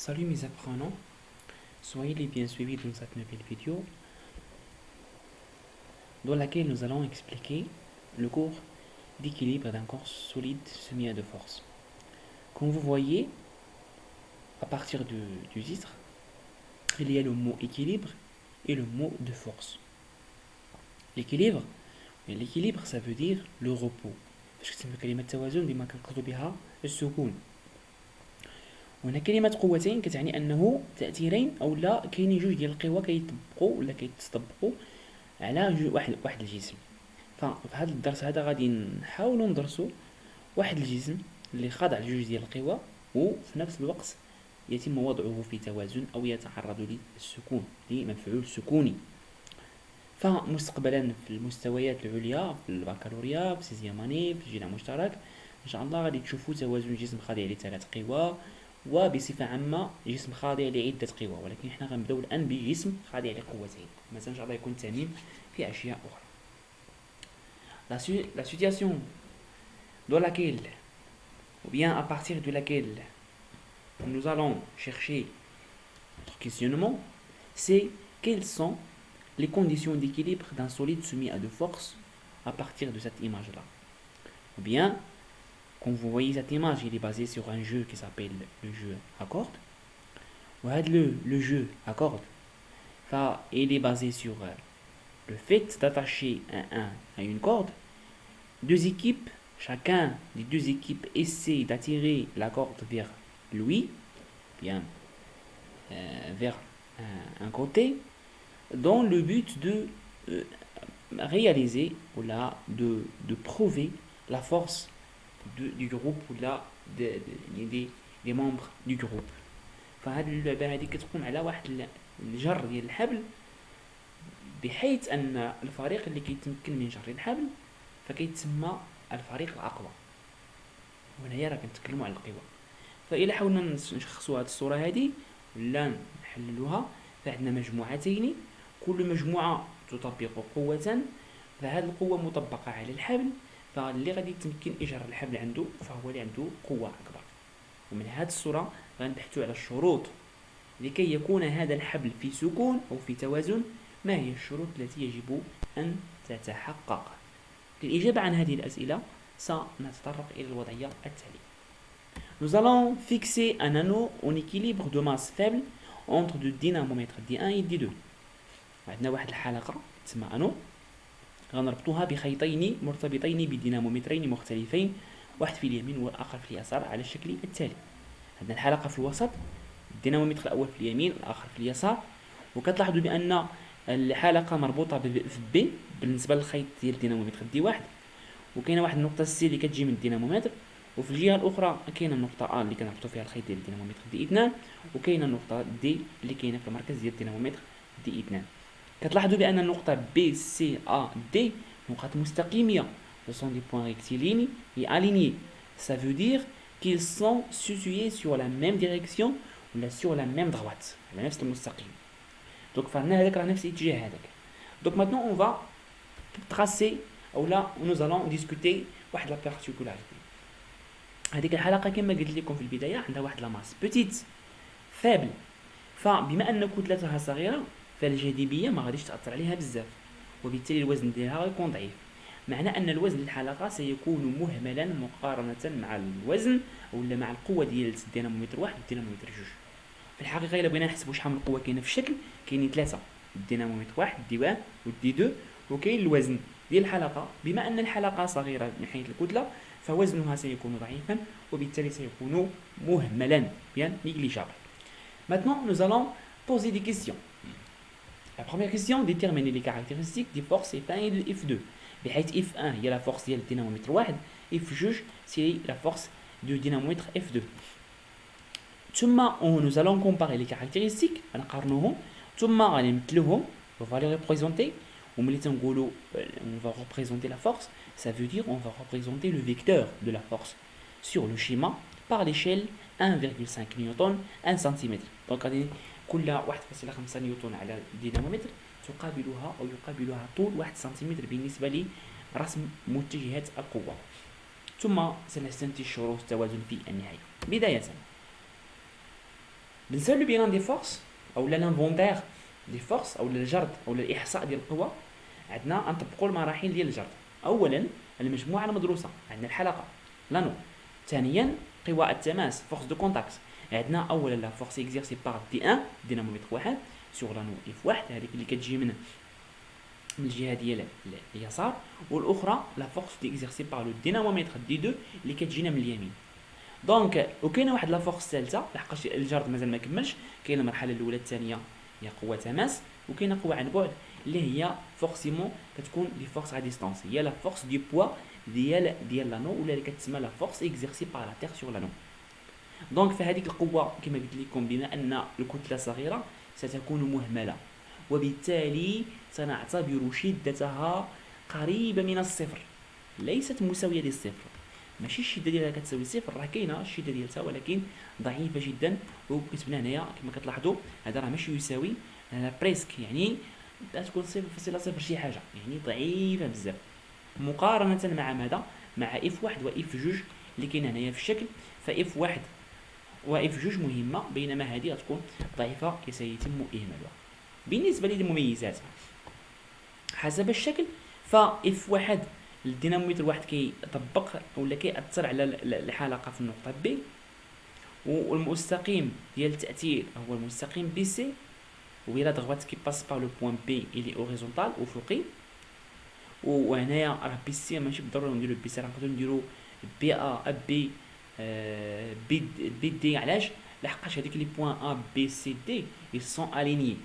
Salut mes apprenants, soyez les bien suivis dans cette nouvelle vidéo dans laquelle nous allons expliquer le cours d'équilibre d'un corps solide soumis à de force. Comme vous voyez, à partir du titre, il y a le mot équilibre et le mot de force. L'équilibre, ça veut dire le repos. باش كتسمى كلمة توازن بما كنقصدو بها السكون. وهنا كلمة قوتين كتعني أنه تأثيرين أو لا كاينين جوج ديال القوى كيطبقوا ولا كيتطبقوا على واحد الجسم. ففي هذا الدرس هذا غادي نحاولوا ندرسوا واحد الجسم اللي خاضع لجوج ديال القوى وفي نفس الوقت يتم وضعه في توازن أو يتعرض للسكون لمفعول سكوني. فمستقبلا في المستويات العليا في البكالوريا في سيزيام اني في الجامعة المشترك ان شاء الله غادي تشوفوا توازن جسم خاضع لثلاث قوى وبصفة عامة جسم خاضع لعدة قوى، ولكن احنا غنبداو الآن بجسم خاضع لقوتين، مثلا ان شاء الله يكون تميم في أشياء أخرى. La situation dans laquelle, ou bien à partir de laquelle nous allons chercher notre questionnement, c'est quelles sont les conditions d'équilibre d'un solide soumis à de forces à partir de cette image-là. Ou bien, comme vous voyez cette image, il est basé sur un jeu qui s'appelle le jeu à cordes. Le jeu à cordes, il est basé sur le fait d'attacher un 1 à une corde. Deux équipes, chacun des deux équipes essaie d'attirer la corde vers lui, bien vers un côté, dans le but de réaliser ou là de prouver la force du groupe ou là des membres du groupe. فهذه اللعبة هذه كتقوم على واحد الجر ديال الحبل بحيث أن الفريق اللي كيتمكن من جر الحبل فكيتسمى الفريق الأقوى. وهنايا راه كنتكلموا على القوى. فإلا حاولنا نشخصوا هذه الصورة هذه ولا نحللوها فعندنا مجموعتين، كل مجموعة تطبق قوة، فهذه القوة مطبقة على الحبل، فاللي غادي يتمكن إجراء الحبل عنده فهو اللي عنده قوة أكبر. ومن هذه الصورة غنبحثوا على الشروط لكي يكون هذا الحبل في سكون أو في توازن. ما هي الشروط التي يجب أن تتحقق؟ للإجابة عن هذه الأسئلة سنتطرق إلى الوضعية التالية. Nous allons fixer un anneau en équilibre de masse faible entre deux dynamomètres D1 et D2. عندنا واحد الحلقة تسمى أنو غنربطوها بخيطين مرتبطين بدينامومترين مختلفين، واحد في اليمين والآخر في اليسار على الشكل التالي. عندنا الحلقة في الوسط، الدينامومتر الأول في اليمين والآخر في اليسار، وكتلاحظوا بأن الحلقة مربوطة في بي بالنسبة للخيط ديال الدينامومتر دي واحد، وكاينه واحد النقطة سي اللي كتجي من الدينامومتر، وفي الجهة الأخرى كاينه النقطة A اللي كنربطوا فيها الخيط ديال الدينامومتر دي 2، وكاينه النقطة دي اللي كاينه في المركز ديال الدينامومتر دي 2. كتلاحظوا بأن النقطة B C A D نقاط مستقيمية، ce sont des points rectilignes et alignés. Ça veut dire qu'ils sont situés sur la même direction ou sur la même droite، على نفس المستقيم. Donc فهمنا هذاك راه نفس الاتجاه هذاك. Donc maintenant on va tracer ou là nous allons discuter واحد la particularité. هذيك الحلقة كما قلت لكم في البداية عندها واحد لا ماس بوتيت فابل، فبما أن كتلتها صغيرة فالجاذبية ما غاديش تأثر عليها بزاف، وبالتالي الوزن ديالها غيكون ضعيف، معنى أن الوزن الحلقة سيكون مهملا مقارنة مع الوزن ولا مع القوة ديال الدينامومتر واحد والدينامومتر جوج. في الحقيقة إلا بغينا نحسبوا شحال من القوة كاينة في الشكل، كاينين ثلاثة، الدينامومتر واحد دي 1 ودي 2، وكاين الوزن ديال الحلقة. بما أن الحلقة صغيرة من حيث الكتلة فوزنها سيكون ضعيفا وبالتالي سيكون مهملا، bien négligeable. Maintenant nous allons poser des questions. La première question, déterminer les caractéristiques des forces F1 et de F2. بحيث F1 هي la force ديال الدينامومتر واحد، F2 c'est la force du dynamomètre F2. ثم nous allons comparer les caractéristiques، غنقارنوهم، ثم غنمثلوهم، on va les représenter. وملي تنقولوا on va représenter la force, ça veut dire on va représenter le vecteur de la force sur le schéma par l'échelle 1,5 نيوتن 1 سنتيمتر. دونك غادي كل 1.5 نيوتن على الدينامومتر تقابلها أو يقابلها طول 1 سنتيمتر بالنسبة لرسم متجهات القوة. ثم سنستنتج شروط التوازن في النهاية. بداية بالنسبه لو بيلان دي فورس او لانفونتير دي فورس او الجرد او الاحصاء ديال القوى، عندنا نطبقوا المراحل ديال الجرد. اولا المجموعه المدروسه، عندنا الحلقه لانو. ثانيا قوى التماس فورس دو كونتاكت، عندنا اولا لا فورس اكزيرسي بار دي 1 دينامومتر واحد سور لانو اف واحد، هذيك اللي كتجي من الجهه ديال اليسار، والاخرى لا فورس دي اكزيرسي بار لو دينامومتر دي 2 اللي كتجينا من اليمين. دونك وكاينه واحد لا فورس ثالثه لحقاش الجرد مازال ما كملش، كاينه المرحله الاولى الثانيه هي قوه تماس، وكاينه قوه عن بعد اللي هي فورسيمون كتكون دي فورس ا ديستانس، هي لا فورس دو بوا ديال لانو، ولا اللي كتسمى لا فورس اكزيرسي بار لا تير سور لانو. دونك فهذيك القوه كما قلت لكم بما ان الكتله صغيره ستكون مهمله، وبالتالي سنعتبر شدتها قريبه من الصفر، ليست مساويه للصفر. ماشي الشده ديالها كتساوي صفر، راه كاينه الشده ديالها ولكن ضعيفه جدا. وكتبنا هنايا كما كتلاحظوا هذا راه ماشي يساوي، هذا بريسك، يعني تكون 0.0 شي حاجه، يعني ضعيفه بزاف مقارنه مع ماذا؟ مع اف واحد واف جوج اللي كاين هنايا في الشكل. فاف واحد واف جوج مهمه، بينما هذه غتكون ضعيفه سيتم اهمالها. بالنسبه للمميزات حسب الشكل، فاف واحد الدينامومتر واحد كيطبق ولا كيأثر على الحلقه في النقطه بي، والمستقيم ديال التاثير هو المستقيم بي سي، ولا ضغط كي باس با لو بوين بي اللي اوريزونتال افقي. وهنايا راه بي سي ماشي بالضروره نديرو بي سي، راه نقدروا نديرو بي ا بي بي دي. علاش؟ لحقاش هذيك لي بوين ا بي سي دي ils sont alignés،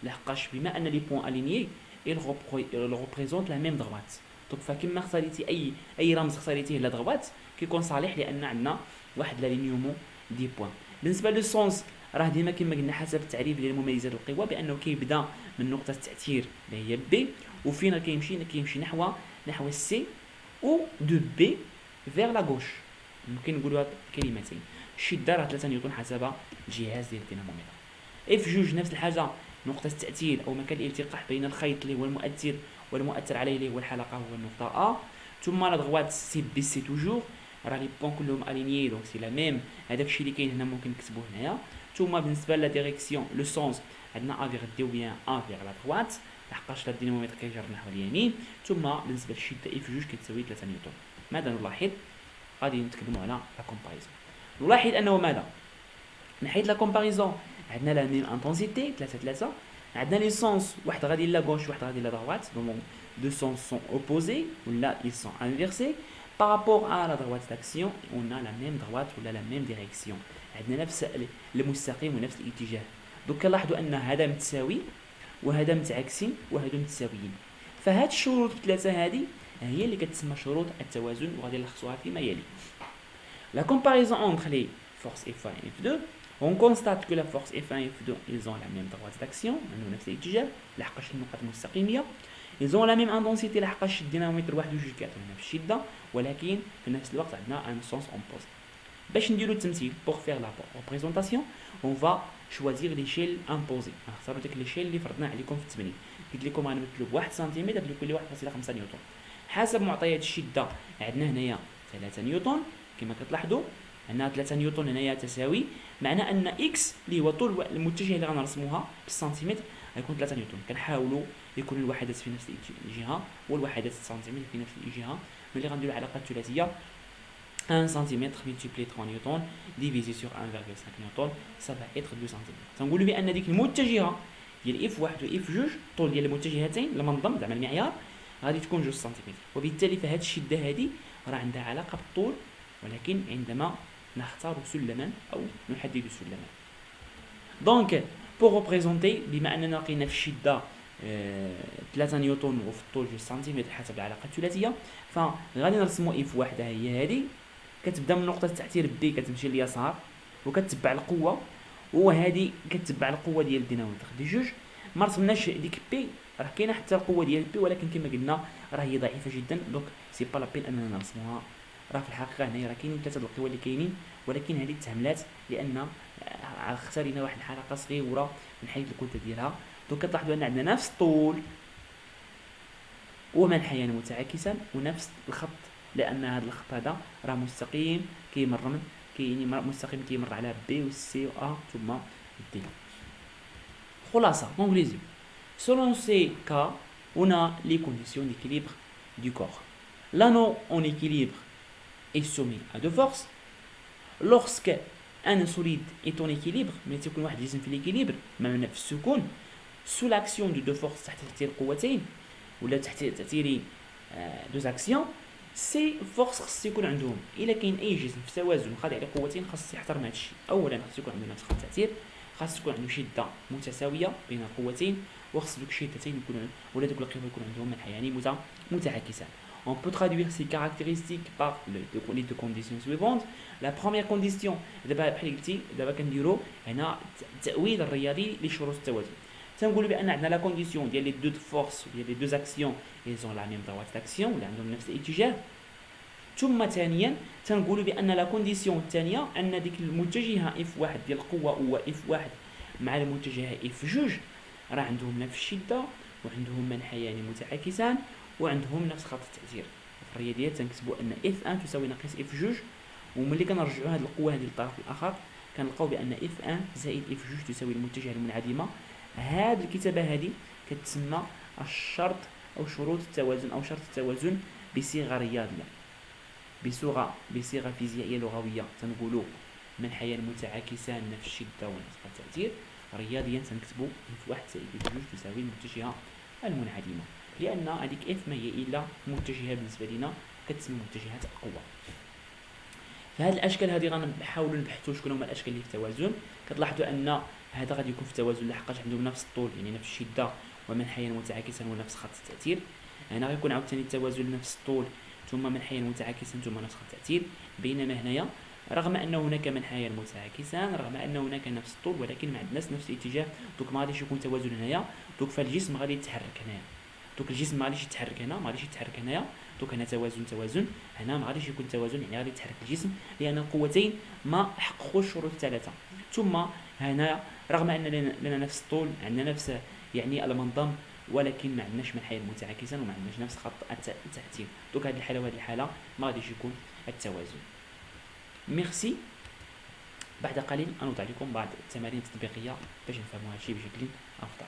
لحقاش بما ان لي بوين alignés ils représentent la même droite. دونك فكما اختاريتي اي رمز اختاريتيه لا دغوات كيكون صالح، لان عندنا واحد لالينيومون دي بوين. بالنسبه لو سونس راه ديما كما قلنا حسب التعريف ديال مميزات القوه بانه كيبدا من نقطه التاثير اللي هي بي، وفين كيمشي نحو سي، و دو بي فيغ لا غوش. ممكن نقولوها بكلمتين، الشده راه 3 نيوتن حسب الجهاز ديال الدينامومتر. اف جوج نفس الحاجه، نقطه التاثير او مكان الالتقاء بين الخيط اللي هو المؤثر والمؤثر عليه اللي هو الحلقه هو النقطه ا. ثم لا دغوات سي بي سي توجور، راه لي بوين كلهم الينيي دونك سي لا ميم، هذاك الشيء اللي كاين هنا ممكن نكتبوه هنايا. ثم بالنسبه لا ديريكسيون لو سونس عندنا ا فيغ دي و بيان ا فيغ لا دغوات، لحقاش الدينامومتر كيجر نحو اليمين. ثم بالنسبه للشده اف جوج كتساوي 3 نيوتن. ماذا نلاحظ؟ غادي نتكلموا على لا كومباريزون. نلاحظ انه ماذا؟ من حيث لا كومباريزون عندنا لا ميم انتنسيتي 3 عندنا لي سونس، واحد غادي لا غوش واحد غادي لا دروات، دونك deux sens sont opposés ou là ils sont inversés. Par rapport à la droite d'action on a la même droite ou la même direction، عندنا نفس المستقيم ونفس الاتجاه. دونك كنلاحظوا ان هذا متساوي وهذا متعاكسين وهذو متساويين. فهاد الشروط الثلاثه هذه هي اللي كتسمى شروط التوازن، وغادي نلخصوها فيما يلي. La comparaison entre les forces F1 et F2، on constate que la force F1 et F2 ils ont la même droite d'action، عندهم نفس الاتجاه لحقاش النقط مستقيميه. ils ont la même intensité لحقاش الدينامومتر واحد وجوج كيعطيونا في الشده، ولكن في نفس الوقت عندنا un sens opposé. باش نديرو التمثيل pour faire la représentation on va choisir l'échelle imposée، نختاروا ديك l'échelle اللي فرضنا عليكم في التمرين. قلت لكم غنمثلوا ب 1 سنتيمتر لكل 1.5 نيوتن حسب معطيات الشده. عندنا هنايا 3 نيوتن كما كتلاحظوا، عندنا 3 نيوتن هنايا تساوي، معنى ان اكس اللي هو طول المتجه اللي غنرسموها بالسنتيمتر غيكون 3 نيوتن. كنحاولوا يكون الوحدات في نفس الجهه والوحدات السنتيمتر في نفس الجهه. ملي غنديروا العلاقه الثلاثيه 1 سنتيمتر multiplié 3 نيوتن divisé sur 1,5 نيوتن ça va être 2 سنتيمتر. تنقولوا بان ديك المتجهه ديال اف واحد و اف جوج، طول ديال المتجهتين المنظم زعما المعيار غادي تكون 2 سنتيمتر، وبالتالي فهاد الشده هذه راه عندها علاقه بالطول، ولكن عندما نختار سلما او نحدد سلما. دونك pour représenter بما اننا لقينا في الشده 3 نيوتن وفي الطول 2 سنتيمتر حسب العلاقه الثلاثيه، فغادي نرسموا اف واحده هي هذه كتبدا من نقطه التاثير بي كتمشي لليسار وكتتبع القوه، وهذه كتتبع القوه ديال الدينامومتر دي جوج. ما رسمناش ديك بي، راه كاينه حتى القوه ديال بي ولكن كما قلنا راه هي ضعيفه جدا، دونك سي با لا بين اننا نرسموها. راه في الحقيقه هنايا راه كاينين 3 القوى اللي كاينين، ولكن هذه تهملات لان اختارينا واحد الحلقه صغيره من حيث الكتله ديالها. دونك كتلاحظوا ان عندنا نفس الطول ومنحيان متعاكسا ونفس الخط، لان هذا الخط هذا راه مستقيم كيمر من مستقيم كيمر على بي و سي و ا ثم D. خلاصة conclusion. Selon ces cas, on a les conditions d'équilibre du corps. L'anneau en équilibre est soumis à deux forces. Lorsque un solide est en équilibre, mais تكون واحد الجسم في l'équilibre ما في السكون sous l'action de deux forces تحت تأثير قوتين ولا تحت تأثير deux actions, سي فورس خص يكون عندهم الا كاين اي جسم في توازن خاضع لقوتين خاص يحترم هذا الشيء. اولا خاص يكون عنده نفس خط التاثير، خاص تكون عنده شده متساويه بين القوتين، وخاص دوك الشدتين يكونوا ولا دوك القوى يكون عندهم منحيان متعاكسان. On peut traduire ces caractéristiques par les deux conditions suivantes. La première condition دابا بحال قلتي دابا كنديروا هنا التأويل الرياضي لشروط التوازن. تنقولوا بان عندنا لا كونديسيون ديال لي دو فورس ديال لي دو اكسيون ils ont la même droite d'action ولا عندهم نفس الاتجاه. ثم ثانيا تنقولوا بان لا كونديسيون الثانيه ان ديك المتجهه اف واحد ديال القوه هو اف واحد مع المتجهه اف جوج راه عندهم نفس الشده وعندهم منحيان متعاكسان وعندهم نفس خط التأثير. في الرياضيات تنكتبوا ان اف 1 تساوي ناقص اف جوج، وملي كنرجعوا هذه القوه هذه للطرف الاخر كنلقاو بان اف 1 زائد اف جوج تساوي المتجهه المنعدمه. هذه الكتابه هذه كتسمى الشرط او شروط التوازن او شرط التوازن بصيغه رياضيه، بصيغه فيزيائيه لغويه تنقولوا منحيان متعاكسان نفس الشده ونفس التأثير. رياضيا تنكتبوا اف 1 زائد اف جوج تساوي المتجهه المنعدمه، لان هذيك اف ما هي الا متجهه بالنسبه لنا كتسمى متجهات القوه. فهاد الاشكال هذه غنحاولوا نبحثوا شكون هما الاشكال اللي في التوازن. كتلاحظوا ان هذا غادي يكون في التوازن لحقاش عندهم نفس الطول يعني نفس الشده ومنحيان متعاكسان ونفس خط التأثير. هنا غيكون عاوتاني التوازن نفس الطول ثم منحيان متعاكسان ثم نفس خط التأثير. بينما هنايا رغم ان هناك منحيان متعاكسان رغم ان هناك نفس الطول ولكن ما عندناش نفس الاتجاه، دوك ما غاديش يكون توازن هنايا. دوك فالجسم غادي يتحرك هنايا، دوك الجسم ما غاديش يتحرك هنا ما غاديش يتحرك هنايا. دوك هنا توازن هنا ما غاديش يكون توازن يعني غادي يتحرك الجسم لان القوتين ما حققوش الشروط الثلاثه. ثم هنا رغم ان لنا نفس الطول عندنا نفس يعني المنظم ولكن ما عندناش منحيان متعاكسان وما عندناش نفس خط التأثير. دوك هذه الحاله وهذه الحاله ما غاديش يكون التوازن. ميرسي. بعد قليل انوضع لكم بعض التمارين التطبيقيه باش نفهموا هادشي بشكل افضل.